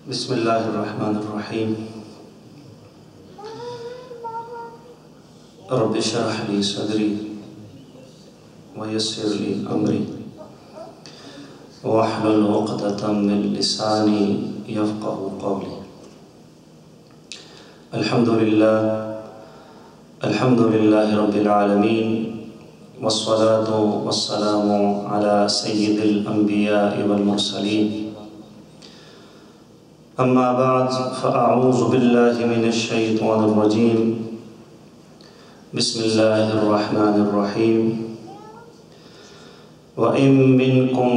بسم اللہ الرحمن الرحیم رب اشرح لی صدری ویسر لی امری واحلل عقدۃ من لسانی یفقہوا قولی۔ الحمد للہ رب العالمین والصلاة والسلام علی سید الانبیاء والمرسلین، اما بعد فاعوذ باللہ من الشیطان الرجیم، بسم اللہ الرحمن الرحیم۔ وَإِن مِّنكُمْ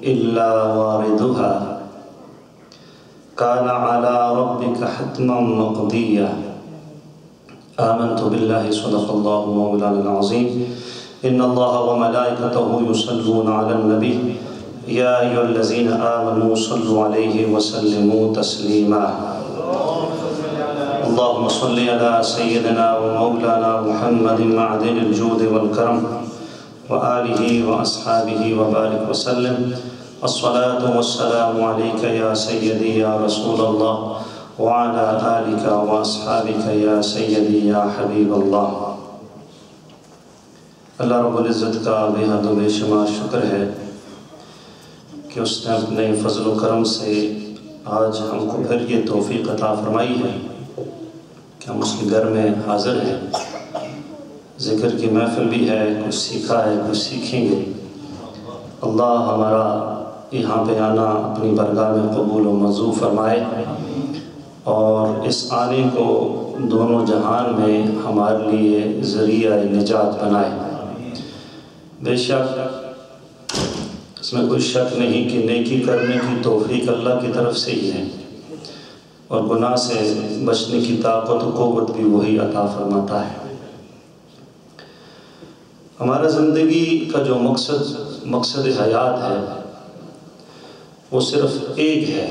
إِلَّا وَارِدُهَا كَانَ عَلَى رَبِّكَ حَتْمًا مَّقْضِيًّا۔ آمنت باللہ صدق اللہ مولانا العظیم۔ ان اللہ وملائکتہ یصلون علی النبی یا ایھا الذین آمنوا صلوا علیہ وسلموا تسلیما۔ اللہم صل علی سیدنا ومولانا محمد معدن الجود والکرم وآلہ واصحابہ وبارک وسلم۔ الصلاة والسلام علیک یا سیدی یا رسول اللہ وعلى آلک واصحابک یا سیدی یا حبیب اللہ۔ اللہ رب العزت کا بے حد و بے شمار شکر ہے کہ اس نے اپنے فضل و کرم سے آج ہم کو پھر یہ توفیق عطا فرمائی ہے کہ ہم اس کے گھر میں حاضر ہیں۔ ذکر کی محفل بھی ہے، کچھ سیکھا ہے، کچھ سیکھیں گے۔ اللہ ہمارا یہاں پہ آنا اپنی بارگاہ میں قبول و منظور فرمائے اور اس آنے کو دونوں جہان میں ہمارے لیے ذریعہ نجات بنائے۔ بے شک اس میں کوئی شک نہیں کہ نیکی کرنے کی توفیق اللہ کی طرف سے ہی ہے، اور گناہ سے بچنے کی طاقت و قوت بھی وہی عطا فرماتا ہے۔ ہمارا زندگی کا جو مقصد حیات ہے وہ صرف ایک ہے،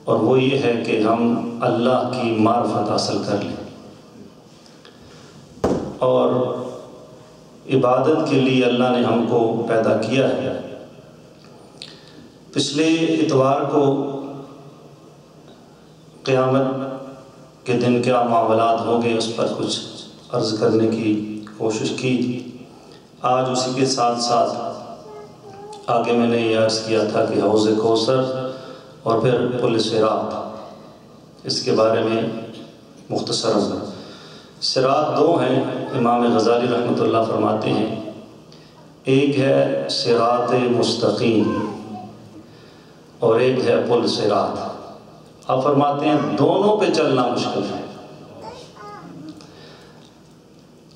اور وہ یہ ہے کہ ہم اللہ کی معرفت حاصل کر لیں اور عبادت کے لیے اللہ نے ہم کو پیدا کیا ہے۔ پچھلے اتوار کو قیامت کے دن کیا معاملات ہوں گے اس پر کچھ عرض کرنے کی کوشش کی۔ آج اسی کے ساتھ ساتھ آگے میں نے یہ عرض کیا تھا کہ حوض کوثر اور پھر پل صراط، اس کے بارے میں مختصر صراط دو ہیں۔ امام غزالی رحمۃ اللہ فرماتے ہیں ایک ہے صراط مستقیم اور ایک ہے پل صراط۔ آپ فرماتے ہیں دونوں پہ چلنا مشکل ہے،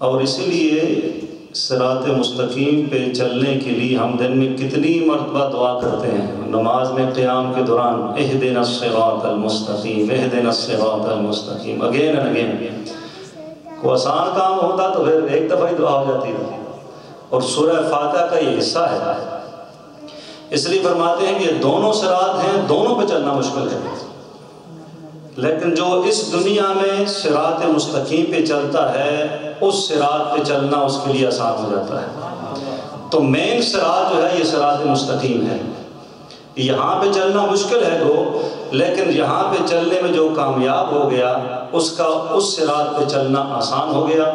اور اسی لیے صراط مستقیم پہ چلنے کے لیے ہم دن میں کتنی مرتبہ دعا کرتے ہیں نماز میں قیام کے دوران، اہدنا الصراط المستقیم، اہدنا الصراط المستقیم، اگین اینڈ اگین۔ کوئی آسان کام ہوتا تو پھر ایک دفعہ ہی دعا ہو جاتی ہے، اور سورہ فاتحہ کا یہ حصہ ہے۔ اس لیے فرماتے ہیں کہ یہ دونوں صراط ہیں، دونوں پہ چلنا مشکل ہے، لیکن جو اس دنیا میں صراط مستقیم پہ چلتا ہے اس صراط پہ چلنا اس کے لیے آسان ہو جاتا ہے۔ تو مین صراط جو ہے یہ صراط مستقیم ہے۔ یہاں پہ چلنا مشکل ہے گو، لیکن یہاں پہ چلنے میں جو کامیاب ہو گیا اس صراط پہ چلنا آسان ہو گیا،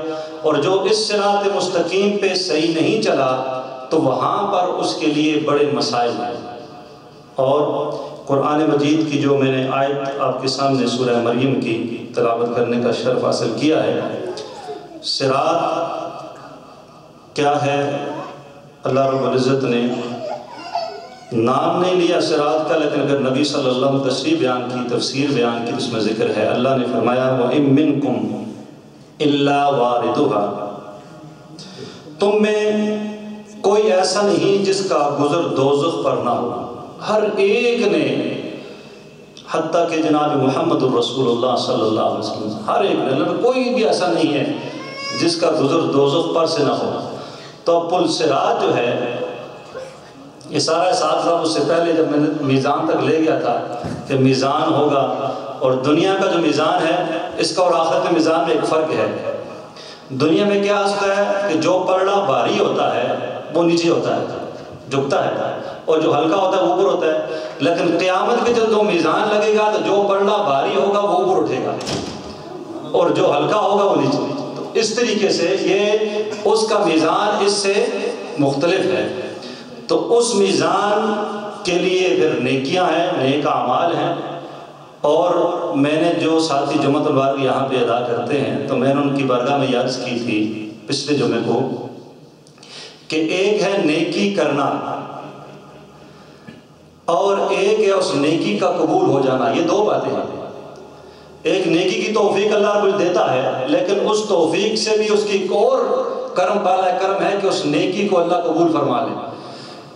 اور جو اس صراط مستقیم پہ صحیح نہیں چلا تو وہاں پر اس کے لیے بڑے مسائل ہیں۔ اور قرآن مجید کی جو میں نے آیت آپ کے سامنے سورہ مریم کی تلاوت کرنے کا شرف حاصل کیا ہے، صراط کیا ہے؟ اللہ رب العزت نے نام نہیں لیا صراط کا، لیکن اگر نبی صلی اللہ علیہ وسلم تشریح بیان کی، تفسیر بیان کی، اس میں ذکر ہے۔ اللہ نے فرمایا وَإِن مِّنكُمْ إِلَّا وَارِدُهَا، تم میں کوئی ایسا نہیں جس کا گزر دوزخ پر نہ ہو۔ ہر ایک نے، حتیٰ کہ جناب محمد الرسول اللہ صلی اللہ علیہ وسلم، ہر ایک نے، کوئی بھی ایسا نہیں ہے جس کا گزر دوزخ پر سے نہ ہو۔ تو پل صراط جو ہے یہ سارا حساب تھا اس سے پہلے جب میں نے میزان تک لے گیا تھا کہ میزان ہوگا، اور دنیا کا جو میزان ہے اس کا اور آخرت کے میزان میں ایک فرق ہے۔ دنیا میں کیا ہوتا ہے کہ جو پلڑا بھاری ہوتا ہے وہ نیچے ہوتا ہے، جھکتا ہے، اور جو ہلکا ہوتا ہے وہ اوپر ہوتا ہے. لیکن قیامت کے جو میزان لگے گا تو جو پلڑا بھاری ہوگا وہ اوپر اٹھے گا اور جو ہلکا ہوگا وہ نیچے. تو اس طریقے سے یہ اس کا میزان اس سے مختلف ہے. تو اس میزان کے لیے پھر نیکیاں ہیں، نیک اعمال ہیں. اور میں نے جو ساتھی جمعۃ المبارک یہاں پہ ادا کرتے ہیں تو میں نے ان کی بارگاہ میں عرض کی تھی پچھلے جمعے کو کہ ایک ہے نیکی کرنا اور ایک ہے اس نیکی کا قبول ہو جانا. یہ دو باتیں ہیں. ایک نیکی کی توفیق اللہ کچھ دیتا ہے، لیکن اس توفیق سے بھی اس کی ایک اور کرم بالا کرم ہے کہ اس نیکی کو اللہ قبول فرما لے.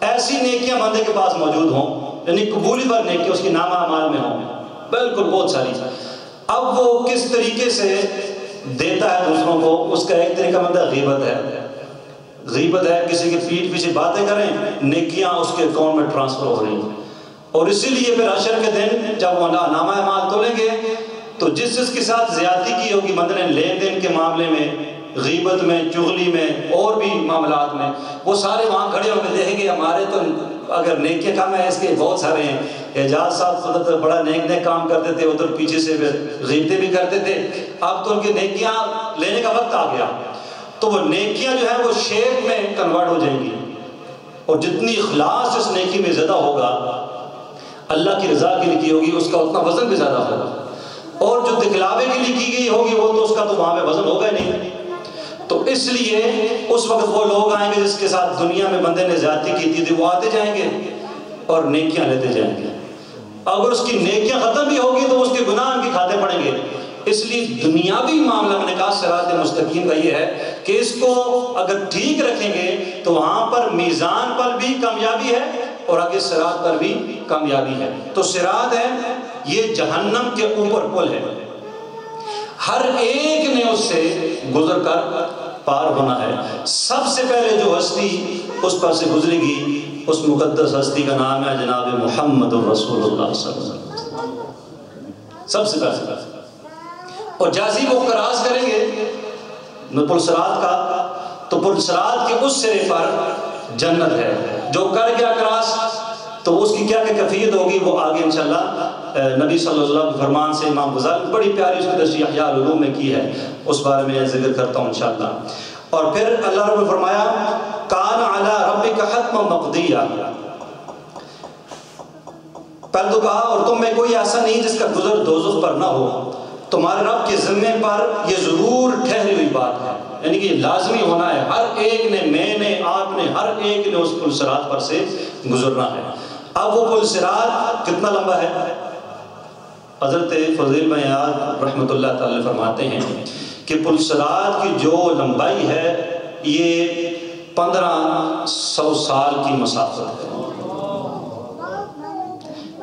ایسی نیکیاں بندے کے پاس موجود ہوں، یعنی قبولی پر نیکی اس کی نامہ اعمال میں ہوں، بالکل بہت ساری. اب وہ کس طریقے سے دیتا ہے دوسروں کو، اس کا ایک طریقہ مطلب غیبت ہے. غیبت ہے، کسی کی پیٹھ پیچھے باتیں کریں، نیکیاں اس کے اکاؤنٹ میں ٹرانسفر ہو رہی ہیں. اور اسی لیے پھر حشر کے دن جب وہ نامہ اعمال تولیں گے تو جس کے ساتھ زیادتی کی ہوگی، مثلاً لین دین کے معاملے میں، غیبت میں، چغلی میں، اور بھی معاملات میں، وہ سارے وہاں کھڑے ہوں گے. دیکھیں گے ہمارے تو اگر نیکیاں کم ہیں، اس کے بہت سارے ہیں. اعجاز صاحب تو بڑا نیک کام کرتے تھے، ادھر پیچھے سے غیبتیں بھی کرتے تھے. اب تو ان کی نیکیاں لینے کا وقت آ گیا. تو وہ نیکیاں جو ہیں وہ شیپ میں کنورٹ ہو جائیں گی، اور جتنی اخلاص اس نیکی میں زیادہ ہوگا، اللہ کی رضا کے لیے کی ہوگی، اس کا اتنا وزن بھی زیادہ ہوگا. اور جو دکھلاوے کے لیے کی گئی ہوگی وہ تو اس کا تو وہاں پہ وزن ہوگا ہی نہیں. تو اس لیے اس وقت وہ لوگ آئیں گے جس کے ساتھ دنیا میں بندے نے زیادتی کی تھی، وہ آتے جائیں گے اور نیکیاں لیتے جائیں گے. اگر اس کی نیکیاں ختم بھی ہوگی تو اس کے گناہ ان کی کھاتے پڑیں گے. اس لیے دنیاوی معاملہ میں نے کہا صراط مستقیم کا یہ ہے کہ اس کو اگر ٹھیک رکھیں گے تو وہاں پر میزان پر بھی کامیابی ہے اور آگے صراط پر بھی کامیابی ہے. تو صراط ہے یہ جہنم کے اوپر پل ہے، ہر ایک نے اس سے گزر کر پار ہونا ہے. سب سے پہلے جو ہستی اس پر سے گزرے گی اس مقدس ہستی کا نام ہے جناب محمد الرسول اللہ صلی اللہ علیہ وسلم. سب سے پہلے اور جیسے وہ کراس کریں گے پل صراط کا، تو پل صراط کے اس سرے پر جنت ہے. جو کر گیا کراس تو اس کی کیا کیفیت ہوگی وہ آگے انشاءاللہ نبی صلی اللہ علیہ وسلم کے فرمان سے امام غزالی بڑی پیاری اس کی تشریح احیاء العلوم میں کی ہے، اس بارے میں ذکر کرتا ہوں انشاءاللہ. اور پھر اللہ رب نے فرمایا کان علی ربک حتما مقضیہ. پہلے تو کہا اور تم میں کوئی ایسا نہیں جس کا گزر دوزخ پر نہ ہو، تمہارے رب کے ذمے پر یہ ضرور ٹھہری ہوئی بات ہے، یعنی کہ یہ لازمی ہونا ہے. ہر ایک نے، میں نے، آپ نے، ہر ایک نے اس پل صراط پر سے گزرنا ہے. اب وہ پل صراط کتنا لمبا ہے؟ حضرت فضیل بن عیاض رحمۃ اللہ تعالی فرماتے ہیں کہ پل صراط کی جو لمبائی ہے یہ 1500 سال کی مسافت ہے.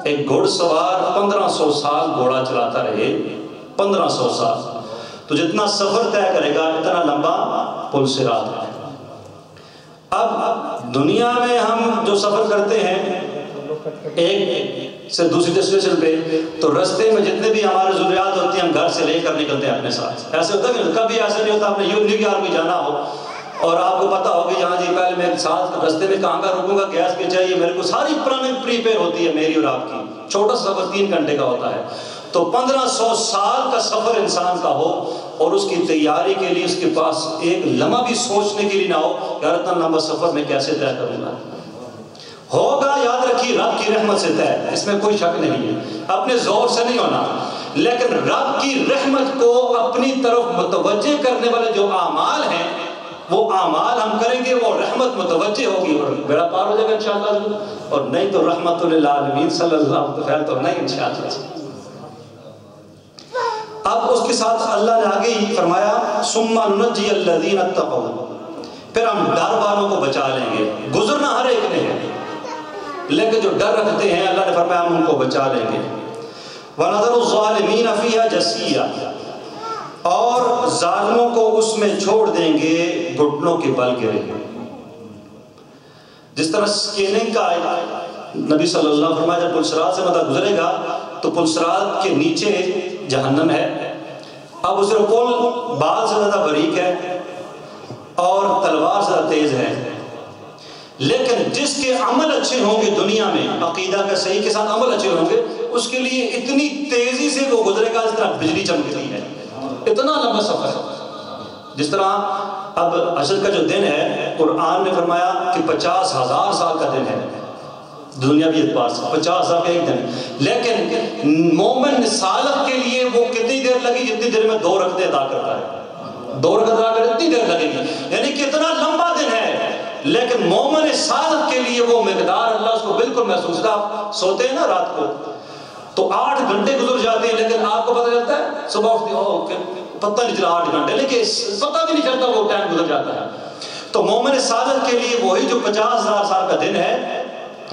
ایک گھوڑ سوار 1500 سال گھوڑا چلاتا رہے، 1500 سال، تو جتنا سفر طے کرے گا اتنا لمبا پل صراط ہے. اب دنیا میں ہم جو سفر کرتے ہیں ایک سے دوسری ڈیسٹینیشن پہ، تو رستے میں جتنے بھی ہمارے ضروریات ہوتی ہیں ہم گھر سے لے کر نکلتے ہیں اپنے ساتھ. ایسے ہوتا ہے کہ کبھی ایسا نہیں ہوتا آپ نے نیو یارک بھی جانا ہو اور آپ کو پتا ہوگی جہاں جی پہلے میں ساتھ رستے میں کہاں کا رکوں گا، گیس بھی چاہیے میرے کو، ساری پلاننگ پریپیئر ہوتی ہے میری اور آپ کی. چھوٹا سا سفر 3 گھنٹے کا ہوتا ہے. تو 1500 سال کا سفر انسان کا ہو اور اس کی تیاری کے لیے اس کے پاس ایک لمحہ بھی سوچنے کے لیے نہ ہو کہ اتنا لمبا سفر میں کیسے طے کروں گا. ہوگا، یاد رکھیے رب کی رحمت سے طے، اس میں کوئی شک نہیں ہے، اپنے زور سے نہیں ہونا. لیکن رب کی رحمت کو اپنی طرف متوجہ کرنے والے جو اعمال ہیں وہ اعمال ہم کریں گے، وہ رحمت متوجہ ہوگی اور بیڑا پار ہو جائے گا انشاءاللہ. اور نہیں تو رحمت للعالمین صلی اللہ علیہ وسلم تو نہیں انشاءاللہ. اب اس کے ساتھ اللہ نے آگے ہی فرمایا ثم ننجی الذین اتقوا، پھر ہم ڈر والوں کو بچا لیں گے. گزرنا ہر ایک نے ہے، لیکن جو ڈر رکھتے ہیں اللہ نے فرمایا ہم ان کو بچا لیں گے. وَنَذَرُ الظَّالِمِينَ فِيهَا جَثِيًّا، اور ظالموں کو اس میں چھوڑ دیں گے گھٹنوں کے بل گرے. جس طرح سکیننگ کا نبی صلی اللہ علیہ وسلم فرمایا جب پل صراط سے مدد گزرے گا تو پل صراط کے نیچے جہنم ہے. اب اس کا پل بال سے زیادہ باریک ہے اور تلوار سے زیادہ تیز ہے. لیکن جس کے عمل اچھے ہوں گے دنیا میں، عقیدہ کا صحیح کے ساتھ عمل اچھے ہوں گے، اس کے لیے اتنی تیزی سے وہ گزرے گا جس طرح بجلی چمکتی ہے، اتنا لمبا سفر ہے۔ جس طرح اب عشر کا جو دن ہے، قرآن نے فرمایا کہ 50,000 سال کا دن ہے دنیا بھی اعتبار سے، 50,000 کا ایک دن، لیکن مومن صالح کے لیے وہ کتنی دیر لگی؟ جتنی دیر میں 2 رکعتیں ادا کرتا ہے، 2 رکعت ادا کرتا ہے اتنی دیر لگے گی، یعنی کہ اتنا لمبا دن ہے، لیکن مومن صالح کے لیے وہ مقدار اللہ اس کو بالکل محسوس ہے۔ آپ سوتے ہیں نا رات کو تو 8 گھنٹے گزر جاتے ہیں، لیکن آپ کو پتہ چلتا ہے صبح اٹھتے پتہ نہیں چلا 8 گھنٹے، لیکن پتہ بھی نہیں چلتا وہ ٹائم گزر جاتا ہے۔ تو مومن صالح کے لیے وہی جو 50,000 سال کا دن ہے،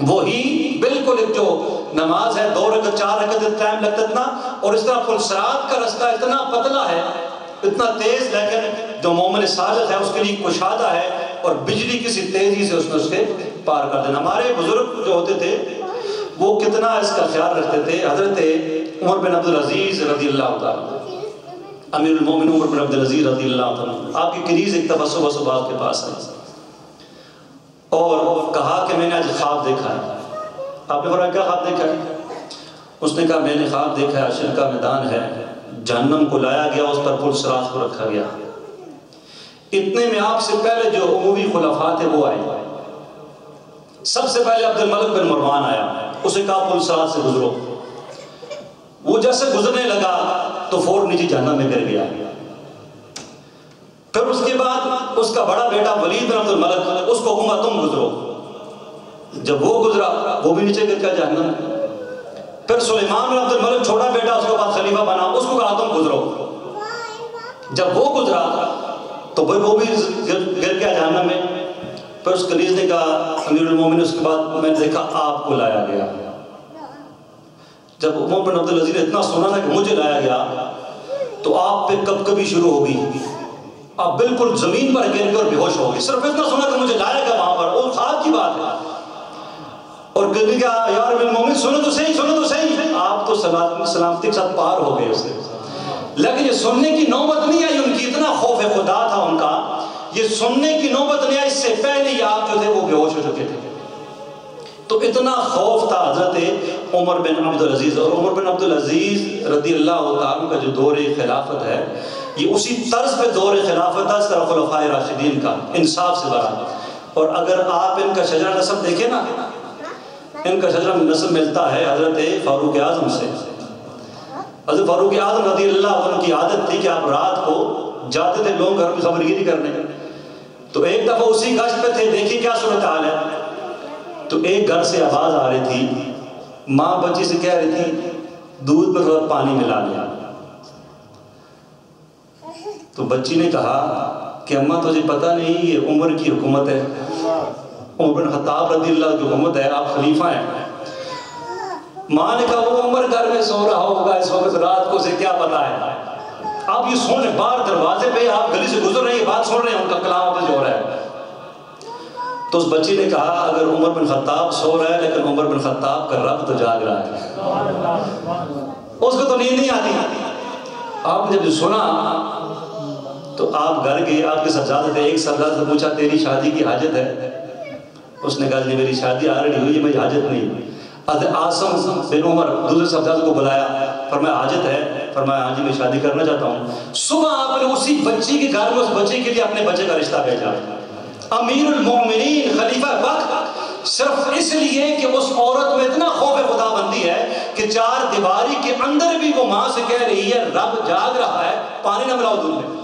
وہی بالکل ایک جو نماز ہے 2 رکعت 4 رکعت ٹائم لگتا اتنا، اور اس طرح پل صراط کا رستہ اتنا پتلا ہے اتنا تیز، لیکن جو مومن صالح ہے اس کے لیے کشادہ ہے، اور بجلی کسی تیزی سے اس میں اس کے پار کر دینا۔ ہمارے بزرگ جو ہوتے تھے وہ کتنا اس کا خیال رکھتے تھے۔ حضرت عمر بن عبدالعزیز رضی اللہ تعالیٰ، امیر المومنین عمر بن عبدالعزیز رضی اللہ تعالیٰ، آپ کی کنیز ایک دفعہ صبح صبح آپ کے پاس آئی اور کہا کہ میں نے آج خواب دیکھا ہے۔ آپ نے فرمایا کیا خواب دیکھا ہے؟ اس نے کہا میں نے خواب دیکھا ہے حشر کا میدان ہے، جہنم کو لایا گیا، اس پر پل صراط کو رکھا گیا، اتنے میں آپ سے پہلے جو عموی خلفاء تھے وہ آئے، سب سے پہلے عبد الملک بن مروان آیا، اسے کہا پل صراط سے گزرو، وہ جیسے گزرنے لگا تو فور نیچے جہنم میں گر گیا۔ پھر اس کے بعد اس کا بڑا بیٹا ولید بن عبد الملک، اس کو کہا تم گزرو، جب وہ گزرا وہ بھی نیچے گر گیا جہنم میں۔ پھر سلیمان بن عبد الملک چھوٹا بیٹا اس کے بعد خلیفہ بنا، اس کو کہا تم گزرو، جب وہ گزرا تو وہ بھی گر گیا جہنم میں۔ پھر اس کنیز نے کہا امیر المومنین، اس کے بعد میں نے دیکھا آپ کو لایا گیا۔ جب عمر بن عبدالعزیز نے اتنا سنا نا کہ مجھے لایا گیا تو آپ پہ کب کبھی شروع ہوگی، آپ بالکل زمین پر گر کر بے ہوش ہو گئے، صرف اتنا سنا کہ مجھے لایا گیا وہاں پر، وہ خواب کی بات ہے۔ اور کہنے کا یار امیر المومنین سنو تو صحیح، سنو تو صحیح، آپ تو سلامتی کے ساتھ پار ہو گئے اس سے، لیکن یہ سننے کی نوبت نہیں آئی ان کی، اتنا خوف خدا تھا ان کا، یہ سننے کی نوبت نہیں آئی، اس سے پہلے ہی آپ جو تھے وہ بے ہوش ہو چکے تھے۔ تو اتنا خوف تھا حضرت عمر بن عبدالعزیز، اور عمر بن عبدالعزیز رضی اللہ تعالیٰ کا جو دور خلافت ہے یہ اسی طرز پہ دور خلافت تھا، اس طرح خلفائے راشدین کا، انصاف سے بھرا۔ اور اگر آپ ان کا شجرہ نسب دیکھیں نا، ان کا شجرہ نسب ملتا ہے حضرت فاروق اعظم سے۔ حضرت فاروق اعظم رضی اللہ عنہ کی عادت تھی کہ آپ رات کو جاتے تھے لوگ گھر میں خبرگیری کرنے، تو ایک دفعہ اسی گشت پہ تھے، دیکھیے کیا صورتحال ہے، تو ایک گھر سے آواز آ رہی تھی، ماں بچی سے کہہ رہی تھی دودھ میں تھوڑا پانی ملا لیا۔ تو بچی نے کہا کہ اماں تجھے پتہ نہیں یہ عمر کی حکومت ہے، عمر بن خطاب رضی اللہ کی حکومت ہے، آپ خلیفہ ہیں۔ ماں نے کہا وہ عمر گھر میں سو رہا ہوگا اس وقت رات کو، اسے کیا پتا ہے۔ آپ یہ سن رہے باہر دروازے پہ، آپ گلی سے گزر رہے ہیں، بات سن رہے ہیں، ان کا کلام آپ سے ہو رہا ہے۔ تو اس بچی نے کہا اگر عمر بن خطاب سو رہا ہے لیکن عمر بن خطاب کا رب تو جاگ رہا ہے، اس کو تو نیند نہیں آتی۔ آپ نے جب سنا تو آپ گھر گئے، آپ کے سرزادے تھے، ایک سرزادے سے پوچھا تیری شادی کی حاجت ہے؟ اس نے کہا جی میری شادی آلریڈی ہوئی ہے، میری حاجت نہیں۔ حضرت عاصم بن عمر دوسرے سرزادے کو بلایا، فرمایا حاجت ہے؟ فرمایا ہاں جی میں شادی کرنا چاہتا ہوں۔ صبح آپ نے اسی بچی کے گھر میں اس بچے کے لیے اپنے بچے کا رشتہ بھیجا، امیر المومنین خلیفہ وقت، صرف اس لیے کہ اس عورت میں اتنا خوف خدا بندی ہے کہ 4 دیواری کے اندر بھی وہ ماں سے کہہ رہی ہے رب جاگ رہا ہے، پانی نہ ملاؤ دودھ میں،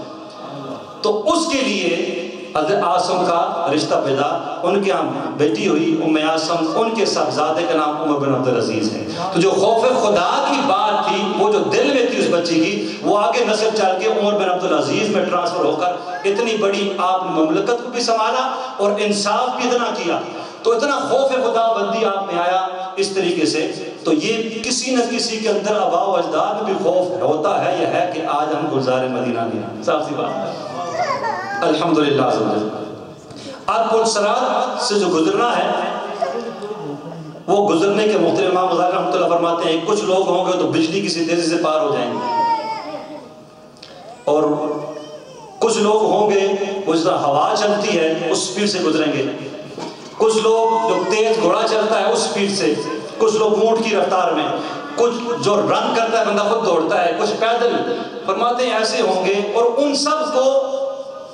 تو اس کے لیے حضرت عاصم کا رشتہ پیدا، ان کے ہاں بیٹی ہوئی ام عاصم، ان کے صاحبزادے کا نام عمر بن عبدالعزیز ہے۔ تو جو خوف خدا کی بات تھی وہ جو دل میں تھی اس بچی کی، وہ آگے نسل چل کے عمر بن عبدالعزیز میں ٹرانسفر ہو کر اتنی بڑی آپ نے مملکت کو بھی سنبھالا اور انصاف بھی اتنا کیا، تو اتنا خوف خدا بندی آپ میں آیا اس طریقے سے۔ تو یہ کسی نہ کسی کے اندر آباء و اجداد میں بھی خوف ہوتا ہے، یہ ہے کہ آج ہم گلزار مدینہ نہیں، صاف سی بات الحمدللہ۔ اب پل صراط سے جو گزرنا ہے وہ گزرنے کے مختلف امام غزالی رحمۃ اللہ فرماتے ہیں کچھ لوگ ہوں گے تو بجلی کسی تیزی سے پار ہو جائیں گے، اور کچھ لوگ ہوں گے وہ جس طرح ہوا چلتی ہے اس سپیڈ سے گزریں گے، کچھ لوگ جو تیز گھوڑا چلتا ہے اس سپیڈ سے، کچھ لوگ اونٹ کی رفتار میں، کچھ جو رن کرتا ہے بندہ خود دوڑتا ہے، کچھ پیدل. فرماتے ہیں ایسے ہوں گے، اور ان سب کو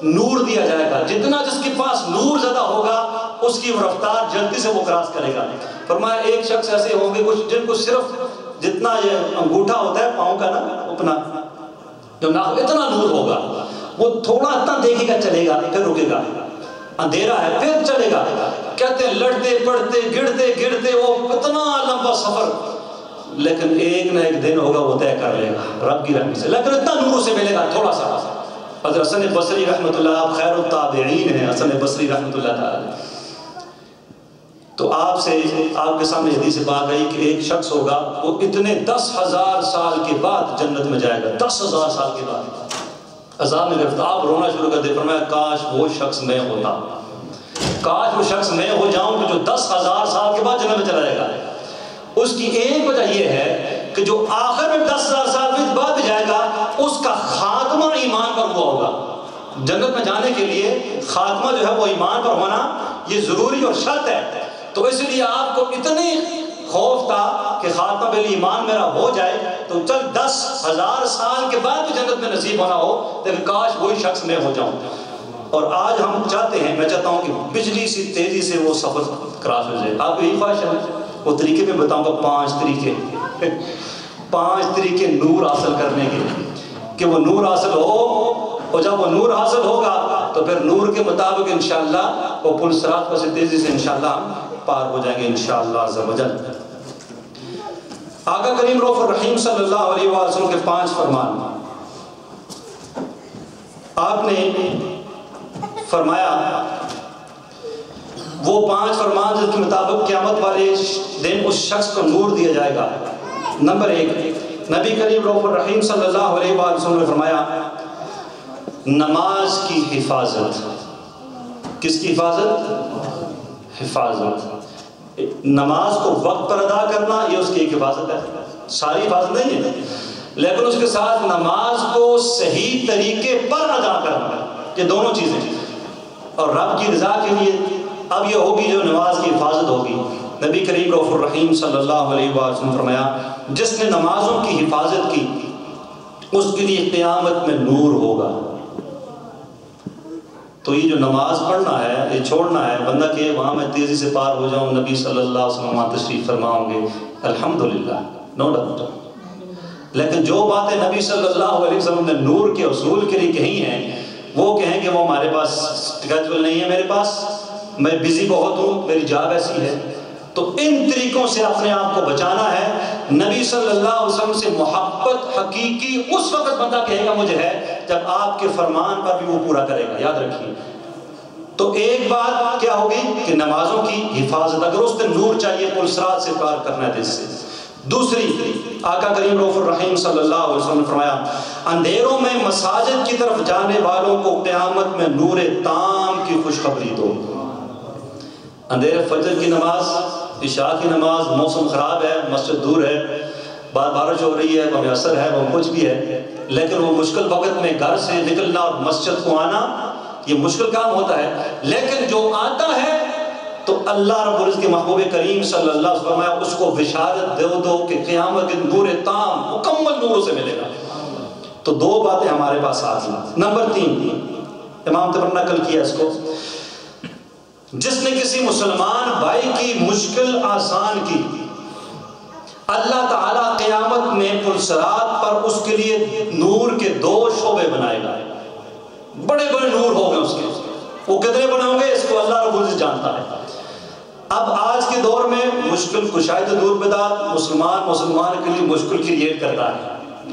نور دیا جائے گا. جتنا جس کے پاس نور زیادہ ہوگا اس کی رفتار جلدی سے وہ کراس کرے گا. فرمایا ایک شخص ایسے ہوں گے کچھ جن کو صرف جتنا یہ انگوٹھا ہوتا ہے پاؤں کا نا اپنا جو اتنا نور ہوگا، وہ تھوڑا اتنا دیکھے گا چلے گا پھر رکے گا، اندھیرا ہے پھر چلے گا. کہتے ہیں لڑتے پڑتے گرتے وہ اتنا لمبا سفر، لیکن ایک نہ ایک دن ہوگا وہ طے کر لے گا رب کی رحمت سے، لیکن اتنا نور سے ملے گا تھوڑا سا. حضرت حسن بصری رحمۃ اللہ، آپ خیر التابعین ہیں حسن بصری رحمۃ اللہ تعالی. تو آپ کے سامنے حدیث بات آئی کہ ایک شخص ہوگا وہ اتنے 10,000 سال کے بعد جنت میں جائے گا. 10,000 سال کے بعد عذاب میں گرفتار. آپ رونا شروع کر دے. فرمایا کاش وہ شخص میں ہوتا، کاش وہ شخص میں ہو جاؤں کہ جو 10,000 سال کے بعد جنت میں چلا جائے گا. اس کی ایک وجہ یہ ہے کہ جو آخر میں 10,000 سال کے بعد بھی جائے گا اس کا خاتمہ ایمان پر ہوا ہوگا. جنت میں جانے کے لیے خاتمہ جو ہے وہ ایمان پر ہونا یہ ضروری اور شرط ہے. تو اس لیے آپ کو اتنی خوف تھا کہ خاتمہ بل ایمان میرا ہو جائے تو چل 10,000 سال کے بعد بھی جنت میں نصیب ہونا ہو، لیکن کاش وہی شخص میں ہو جاؤں. اور آج ہم چاہتے ہیں، میں چاہتا ہوں کہ بجلی سی تیزی سے وہ سفر کراس ہو جائے. آپ کو یہی خواہش ہے؟ وہ طریقے میں بتاؤں گا 5 طریقے نور حاصل کرنے کے، کہ وہ نور حاصل ہو. اور جب وہ نور حاصل ہوگا تو پھر نور کے مطابق انشاءاللہ وہ پل صراط پر سے تیزی سے انشاءاللہ ہم پار ہو جائیں گے انشاءاللہ عز و جل. آقا کریم رؤوف الرحیم صلی اللہ علیہ وسلم کے 5 فرمان. آپ نے فرمایا وہ 5 فرمان جس کے مطابق قیامت والے دن اس شخص کو نور دیا جائے گا. نمبر 1، نبی کریم رؤوف الرحیم صلی اللہ علیہ وسلم نے فرمایا نماز کی حفاظت. کس کی حفاظت؟ حفاظت. نماز کو وقت پر ادا کرنا یہ اس کی ایک حفاظت ہے، ساری حفاظت نہیں ہے، لیکن اس کے ساتھ نماز کو صحیح طریقے پر ادا کرنا، یہ دونوں چیزیں. اور رب کی رضا کے لیے اب یہ ہوگی جو نماز کی حفاظت ہوگی. نبی کریم رؤوف الرحیم صلی اللہ علیہ وسلم فرمایا جس نے نمازوں کی حفاظت کی اس کے لیے قیامت میں نور ہوگا. تو یہ جو نماز پڑھنا ہے یہ چھوڑنا ہے بندہ کہ وہاں میں تیزی سے پار ہو جاؤں، نبی صلی اللہ علیہ وسلم وہاں تشریف فرماؤں گے الحمدللہ، نو ڈاؤٹ. لیکن جو باتیں نبی صلی اللہ علیہ وسلم نے نور کے اصول کے لیے کہی ہیں وہ کہیں کہ وہ ہمارے پاس اسکیجول نہیں ہے، میرے پاس میں بزی بہت ہوں، میری جاب ایسی ہے. تو ان طریقوں سے اپنے آپ کو بچانا ہے. نبی صلی اللہ علیہ وسلم سے محبت حقیقی اس وقت بندہ کہے گا مجھے ہے جب آپ کے فرمان پر بھی وہ پورا کرے گا. یاد رکھیے. تو ایک بات کیا ہوگی کہ نمازوں کی حفاظت، اگر اس دن نور چاہیے پل صراط سے پار کرنا ہے دل سے. دوسری، آقا کریم رؤوف الرحیم صلی اللہ علیہ وسلم نے فرمایا اندھیروں میں مساجد کی طرف جانے والوں کو قیامت میں نور تام کی خوشخبری دو. اندھیرے فجر کی نماز، عشاء کی نماز، موسم خراب ہے، مسجد دور ہے، بارش ہو رہی ہے، وہ میسر ہے، وہ کچھ بھی ہے، لیکن وہ مشکل وقت میں گھر سے نکلنا اور مسجد کو آنا یہ مشکل کام ہوتا ہے. لیکن جو آتا ہے تو اللہ رب العزت کے محبوب کریم صلی اللہ علیہ وسلم اس کو بشارت دو کہ قیامت کے نور تام مکمل نور سے ملے گا. تو 2 باتیں ہمارے پاس آ گئی. نمبر 3، امام تبر نقل کیا اس کو، جس نے کسی مسلمان بھائی کی مشکل آسان کی اللہ تعالیٰ قیامت میں پل صراط پر اس کے لیے نور کے 2 شعبے بنائے گا. بڑے بڑے نور ہوں گے اس کے، وہ کتنے بڑے ہوں گے اس کو اللہ رب العزت جانتا ہے. اب آج کے دور میں مشکل کشائے دور بدات مسلمان کے لیے مشکل کریٹ کرتا ہے،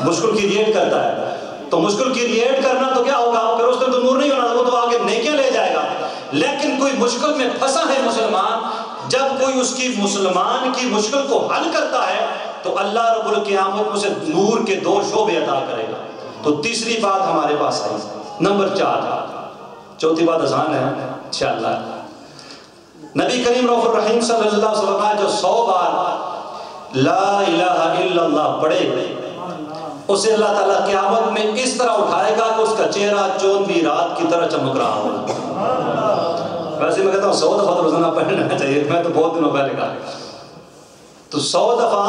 مشکل کریٹ کرتا ہے. تو مشکل کریٹ کرنا تو کیا ہوگا، پھر اس دن تو نور نہیں ہونا، وہ تو آگے نیکیاں لے جائے گا. لیکن کوئی مشکل میں پھنسا ہے مسلمان، جب کوئی اس کی مسلمان کی مشکل کو حل کرتا ہے تو اللہ رب القیامت اسے نور کے 2 شعبے عطا کرے گا. تو تیسری بات ہمارے پاس آئی. نمبر 4، چوتھی بات آسان ہے انشاءاللہ. نبی کریم رؤوف الرحیم صلی اللہ علیہ وسلم جو 100 بار لا الہ الا اللہ پڑھے اسے اللہ تعالیٰ قیامت میں اس طرح اٹھائے گا کہ اس کا چہرہ 14ویں رات کی طرح چمک رہا ہوگا. ویسے میں کہتا ہوں 100 دفعہ تو روزانہ پڑھنا چاہیے، میں تو بہت دنوں پہلے کہا. تو 100 دفعہ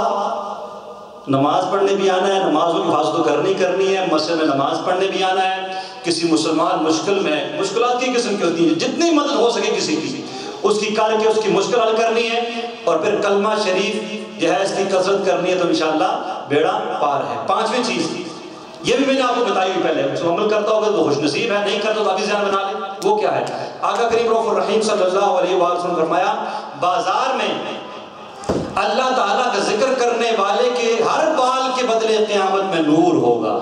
نماز پڑھنے بھی آنا ہے، نمازوں کی حفاظت کرنی ہے، مسجد میں نماز پڑھنے بھی آنا ہے. کسی مسلمان مشکل میں، مشکلات کی قسم کی ہوتی ہیں، جتنی مدد ہو سکے کسی کی اس کی کر کے اس کی مشکل حل کرنی ہے، اور پھر کلمہ شریف جو ہے اس کی کثرت کرنی ہے، تو انشاءاللہ بیڑا پار ہے. 5ویں چیز یہ بھی میں نے آپ کو بتائی ہوئی پہلے، اس کو عمل کرتا ہوگا تو خوش نصیب ہے، نہیں کرتا تو ابھی ذہن بنا لیں. وہ کیا ہے؟ آقا کریم رؤوف الرحیم صلی اللہ علیہ وسلم فرمایا بازار میں اللہ تعالیٰ کا ذکر کرنے والے کے ہر بال کے بدلے قیامت میں نور ہوگا.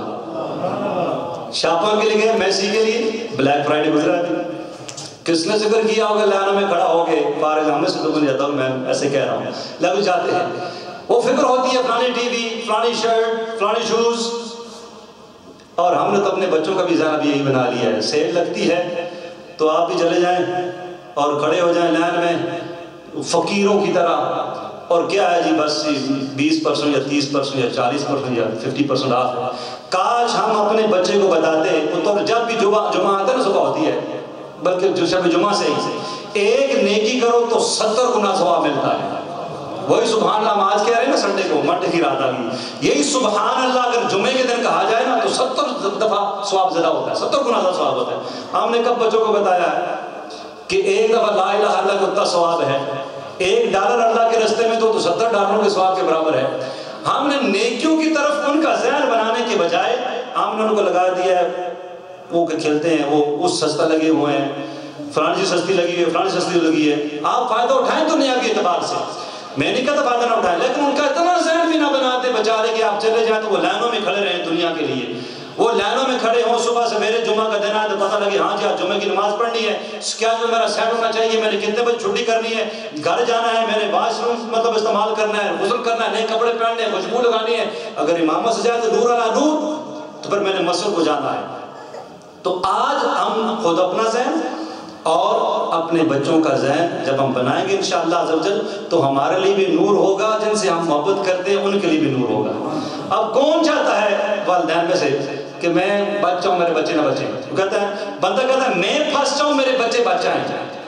شاپاں کے لیے، میسی کے لیے بلیک فرائیڈے گزرا ہے، کس نے ذکر کیا ہوگا لائنوں میں کھڑا ہو گئے، فارغ ہم سے تو نہیں جاتا ہوں، میں ایسے کہہ رہا ہوں، لوگ جاتے ہیں، وہ فکر ہوتی ہے فلانی ٹی وی، فلانی شرٹ، فلانی شوز. اور ہم نے تو اپنے بچوں کا بھی ذہن بھی یہی بنا لیا ہے، سیل لگتی ہے تو آپ بھی چلے جائیں اور کھڑے ہو جائیں لائن میں فقیروں کی طرح، اور کیا ہے جی بس 20% یا 30% یا 40% یا 50% آف ہے. کاش ہم اپنے بچے کو بتاتے، تو جب بھی جمعہ آتا ہے نا، صبح ہوتی ہے، بلکہ جو شب جمعہ سے ہی ایک نیکی کرو تو 70 گنا ثواب ملتا ہے. وہی سبحان اللہ ہم آج کہہ رہے ہیں نا سنڈے کو، منڈے کی رات آ گئی، یہی سبحان اللہ اگر جمعے کے دن کہا جائے نا تو 70 دفعہ ثواب زیادہ ہوتا ہے، 70 گنا زیادہ ثواب ہوتا ہے. ہم نے کب بچوں کو بتایا ہے کہ ایک دفعہ لا الہ الا اللہ کا اتنا ثواب ہے، $1 اللہ کے رستے میں تو $70 کے ثواب کے برابر ہے. ہم نے نیکیوں کی طرف ان کا ذہن بنانے کے بجائے ہم نے ان کو لگا دیا ہے وہ کہ کھیلتے ہیں، وہ اس سستا لگے ہوئے ہیں، فلانی چیز سستی لگی ہے، فلانی سستی لگی ہے. آپ فائدہ اٹھائیں تو نہیں آپ کے اعتبار سے، میں نہیں کہتا فائدہ نہ اٹھائیں، لیکن ان کا اتنا ذہن بھی نہ بناتے بیچارے کہ آپ چلے جائیں تو وہ لائنوں میں کھڑے رہیں دنیا کے لیے. وہ لائنوں میں کھڑے ہوں، صبح سے میرے جمعہ کا دن آئے تو پتہ لگے ہاں جی آج جمعے کی نماز پڑھنی ہے، کیا جو میرا سیٹ ہونا چاہیے، میں نے کتنے بجے چھٹی کرنی ہے، گھر جانا ہے، میں نے واش روم مطلب استعمال کرنا ہے، غسل کرنا ہے، نئے کپڑے پہننے ہیں، خوشبو لگانی ہے، اگر امامہ سے جائے تو نور علی نور، تو پھر میں نے مسجد کو جانا ہے. تو آج ہم خود اپنا ذہن اور اپنے بچوں کا ذہن جب ہم بنائیں گے انشاءاللہ عز و جل تو ہمارے لیے بھی نور ہوگا، جن سے ہم محبت کرتے ہیں ان کے لیے بھی نور ہوگا. اب کون چاہتا ہے والدین میں سے کہ میں بچ جاؤں میرے بچے نہ بچیں؟ وہ کہتا ہے، بندہ کہتا ہے میں پھنس جاؤں میرے بچے بچ جائیں.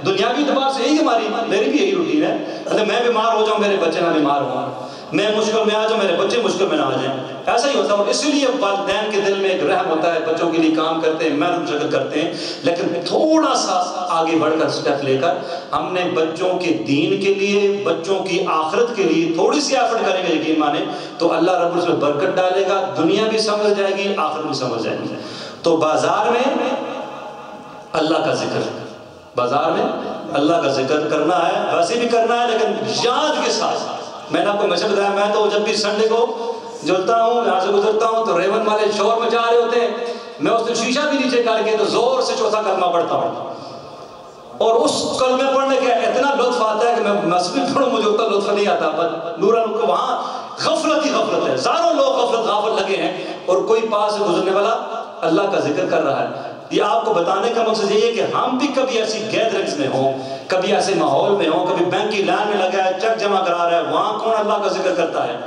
دنیاوی اعتبار سے یہی ہماری، میری بھی یہی روٹین ہے، مطلب میں بیمار ہو جاؤں میرے بچے نہ بیمار ہوں، میں مشکل میں آ جاؤں میرے بچے مشکل میں نہ آ جائیں. ایسا ہی ہوتا ہے. اور اسی لیے والدین کے دل میں ایک رحم ہوتا ہے، بچوں کے لیے کام کرتے ہیں، محنت شکل کرتے ہیں، لیکن تھوڑا سا آگے بڑھ کر سٹیپ لے کر ہم نے بچوں کے دین کے لیے، بچوں کی آخرت کے لیے تھوڑی سی ایفرٹ کریں گے، یقین مانیں تو اللہ رب العزت برکت ڈالے گا، دنیا بھی سمجھ جائے گی، آخرت بھی سمجھ جائے گی. تو بازار میں اللہ کا ذکر، بازار میں اللہ کا ذکر کرنا ہے، ویسے بھی کرنا ہے لیکن یاد کے ساتھ. میں نے آپ کو میسج بتایا، میں تو جب بھی سنڈے کو جلتا ہوں، یہاں سے گزرتا ہوں تو ریون والے شور مچا رہے ہوتے ہیں، میں اس دن شیشہ بھی نیچے کر کے تو زور سے چوتھا کلمہ پڑھتا ہوں، اور اس کلمے پڑھنے کا اتنا لطف آتا ہے کہ میں مسجد پڑھوں مجھے اتنا لطف نہیں آتا. نورا کو وہاں غفلت ہی غفلت ہے، ہزاروں لوگ غافل لگے ہیں اور کوئی پاس سے گزرنے والا اللہ کا ذکر کر رہا ہے. یہ آپ کو بتانے کا مقصد یہ ہے کہ ہم بھی کبھی ایسی گیدرنگز میں ہوں، کبھی ایسے ماحول میں ہوں، کبھی بینک کی لائن میں لگا ہے، چیک جمع کرا رہا ہے، وہاں کون اللہ کا ذکر کرتا ہے؟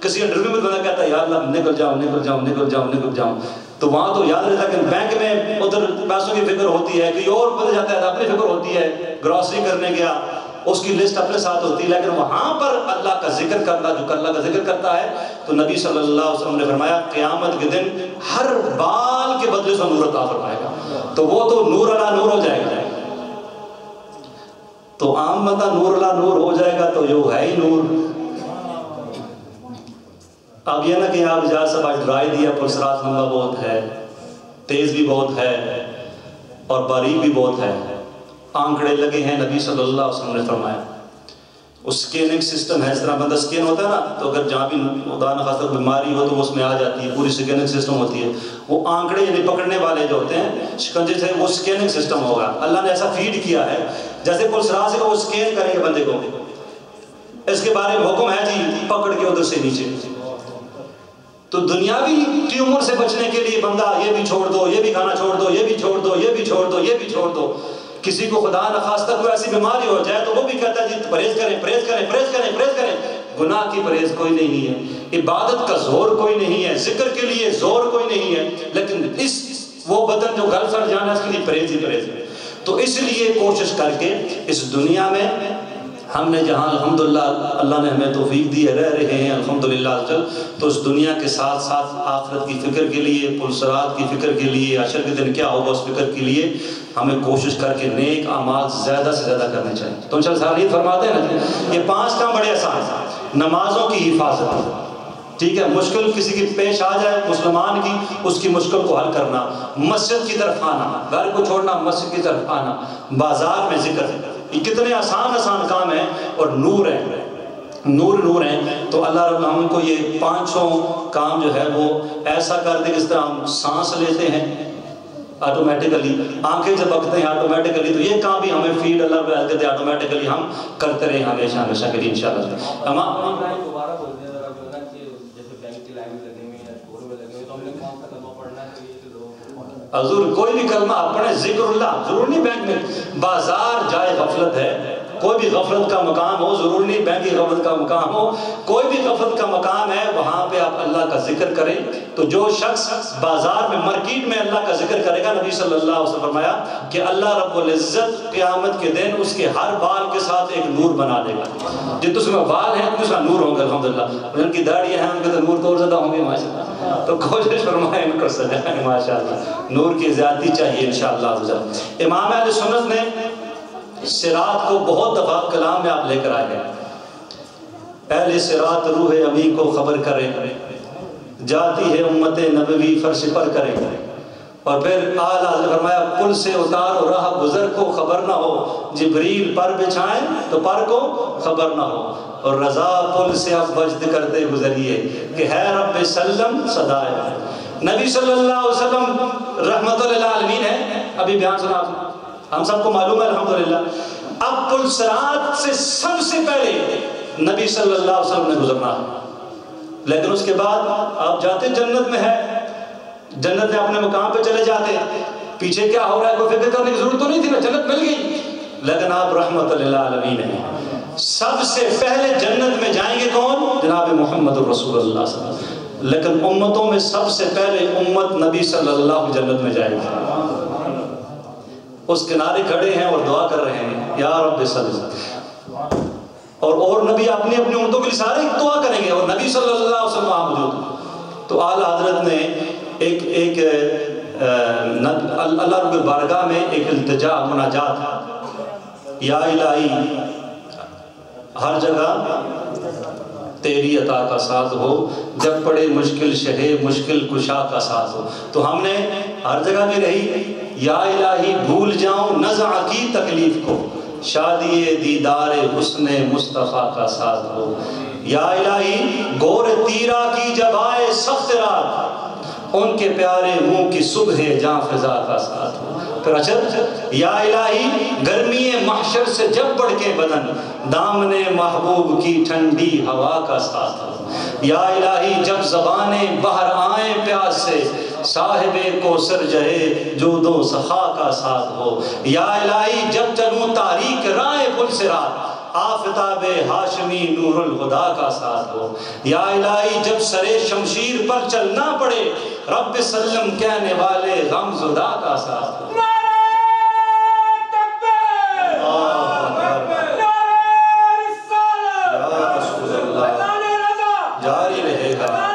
کسی انٹرویو میں بندہ کہتا ہے یا اللہ نکل جاؤں نکل جاؤں نکل جاؤں نکل جاؤں، تو وہاں تو یاد رہتا ہے کہ بینک میں ادھر پیسوں کی فکر ہوتی ہے، کوئی اور بدل جاتا ہے تو اپنی فکر ہوتی ہے، گروسری کرنے گیا اس کی لسٹ اپنے ساتھ ہوتی ہے، لیکن وہاں پر اللہ کا ذکر کرنا، جو اللہ کا ذکر کرتا ہے تو نبی صلی اللہ علیہ وسلم نے فرمایا قیامت کے دن ہر بال کے بدلے سے نور عطا فرمائے گا، تو وہ تو نور علی نور ہو جائے گا. تو عام بندہ نور علی نور ہو جائے گا تو یہ ہے ہی نور. اب یہ نہ کہ آپ اجازت صاحب آج ڈرائی دیا، پرسرات لمبا بہت ہے، تیز بھی بہت ہے اور باریک بھی بہت ہے، آنکڑے لگے ہیں. نبی صلی اللہ علیہ وسلم نے فرمایا اس سکیننگ سسٹم ہے، اس طرح بندہ سکین ہوتا ہے نا، تو اگر جہاں بھی خدا نخواستہ بیماری ہو تو اس میں آ جاتی ہے، پوری سکیننگ سسٹم ہوتی ہے. وہ آنکڑے یعنی پکڑنے والے جو ہوتے ہیں شکنجے سے، وہ سکیننگ سسٹم ہوگا. اللہ نے ایسا فیڈ کیا ہے جیسے پلسرات سے وہ سکین کریں گے بندے کو، اس کے بارے میں حکم ہے جی پکڑ کے ادھر سے نیچے. تو دنیاوی ٹیومر سے بچنے کے لیے بندہ یہ بھی چھوڑ دو، یہ بھی کھانا چھوڑ دو، یہ بھی چھوڑ دو، یہ بھی چھوڑ دو، یہ بھی چھوڑ دو. کسی کو خدا نخواستہ کوئی ایسی بیماری ہو جائے تو وہ بھی کہتا ہے جی پرہیز کریں پرہیز کریں پرہیز کریں پرہیز کریں. گناہ کی پرہیز کوئی نہیں ہے، عبادت کا زور کوئی نہیں ہے، ذکر کے لیے زور کوئی نہیں ہے، لیکن اس وہ بدن جو گل سڑ جانا ہے اس کے لیے پرہیز ہی پرہیز ہے. تو اس لیے کوشش کر کے اس دنیا میں ہم نے جہاں الحمدللہ اللہ نے ہمیں توفیق دی ہے رہ رہے ہیں الحمدللہ، تو اس دنیا کے ساتھ ساتھ آخرت کی فکر کے لیے، پلسرات کی فکر کے لیے، حشر کے دن کیا ہوگا اس فکر کے لیے ہمیں کوشش کر کے نیک اعمال زیادہ سے زیادہ کرنے چاہیے۔ تو انشاءاللہ سارے فرماتے ہیں نا یہ 5 کام بڑے آسان ہیں۔ نمازوں کی حفاظت، ٹھیک ہے، مشکل کسی کی پیش آ جائے مسلمان کی، اس کی مشکل کو حل کرنا، مسجد کی طرف آنا، گھر کو چھوڑنا مسجد کی طرف آنا، بازار میں ذکر، یہ کتنے آسان کام ہیں اور نور ہیں، نور ہیں۔ تو اللہ رب العالمین کو یہ 5 کام جو ہے وہ ایسا کر دے جس طرح ہم سانس لیتے ہیں آٹومیٹکلی، آنکھیں جب بکتے ہیں آٹومیٹکلی، تو یہ کام بھی ہمیں فیڈ اللہ رب العالمین کرتے آٹومیٹکلی ہم کرتے رہیں ہمیشہ کے لیے انشاءاللہ۔ حضور کوئی بھی کلمہ آپ پڑھیں، ذکر اللہ، ضرور نہیں بینک میں، بازار جائے غفلت ہے، کوئی بھی غفلت کا مقام ہو، ضرور نہیں بینک کی غفلت کا مقام ہو، کوئی بھی غفلت کا مقام ہے، وہاں پہ آپ اللہ کا ذکر کریں۔ تو جو شخص بازار میں مارکیٹ میں اللہ کا ذکر کرے گا، نبی صلی اللہ علیہ وسلم فرمایا کہ اللہ رب العزت قیامت کے دن اس کے ہر بال کے ساتھ ایک نور بنا دے گا۔ جتنے اس میں بال ہیں اس کا نور ہوگا الحمدللہ، جن کی داڑیاں ہیں ان کے تو نور تو اور زیادہ ہوں گے ماشاءاللہ، تو کوشش فرمائیں ان کو سجائیں ماشاءاللہ، نور کی زیادتی چاہیے انشاءاللہ۔ امام اہل سنت نے صراط کو بہت دفعہ کلام میں آپ لے کر آئے ہیں، اہل صراط روح امی کو خبر کرے، جاتی ہے امت نبوی فرش پر کرے، اور پھر اعلیٰ حضرت فرمایا پل سے اتارو راہ گزر کو خبر نہ ہو، جبریل پر بچھائیں تو پر کو خبر نہ ہو، اور رضا پل سے اب وجد کرتے گزریے کہ ہے رب سلم صدائے۔ نبی صلی اللہ علیہ وسلم رحمت للعالمین ہے، ابھی بیان سنا ہم سب کو معلوم ہے الحمدللہ۔ اب پل صراط سے سب سے پہلے نبی صلی اللہ علیہ وسلم نے گزرنا ہے، لیکن اس کے بعد آپ جاتے جنت میں ہے، جنت میں اپنے مقام پہ چلے جاتے، پیچھے کیا ہو رہا ہے کوئی فکر کرنے کی ضرورت تو نہیں تھی نا، جنت مل گئی، لیکن آپ رحمت للعالمین ہیں۔ سب سے پہلے جنت میں جائیں گے کون؟ جناب محمد رسول اللہ صلی اللہ علیہ وسلم، لیکن امتوں میں سب سے پہلے امت نبی صلی اللہ علیہ وسلم جنت میں جائے گی۔ اس کنارے کھڑے ہیں اور دعا کر رہے ہیں یا رب صلی اللہ، اور نبی اپنی امتوں کے لیے سارے دعا کریں گے، اور نبی صلی اللہ علیہ وسلم وہاں موجود۔ تو اعلیٰ حضرت نے ایک اللہ رب البارگاہ میں ایک التجا مناجات، یا الہی ہر جگہ تیری عطا کا ساتھ ہو، جب پڑے مشکل شہے مشکل کشا کا ساتھ ہو۔ تو ہم نے ہر جگہ میں رہی یا الہی بھول جاؤں نزع کی تکلیف کو، شادی دیدار حسن مصطفیٰ کا ساتھ ہو۔ یا الہی گور تیرا کی جب آئے سخت رات، ان کے پیارے منہ کی صبح جاں فضا کا ساتھ ہو۔ پھر یا الہی گرمی محشر سے جب بڑھ کے بدن، دامن محبوب کی ٹھنڈی ہوا کا ساتھ ہو۔ یا الہی جب زبانیں باہر آئیں پیاس سے، صاحب کوثر جہے جود و سخا کا ساتھ ہو۔ یا الہی جب چلوں تاریک راہ پل صراط، آفتاب ہاشمی نور الہدا کا ساتھ ہو۔ یا الہی جب سرے شمشیر پر چلنا پڑے، رب سلم کہنے والے غم زدہ کا ساتھ ہو۔ جاری رہے گا۔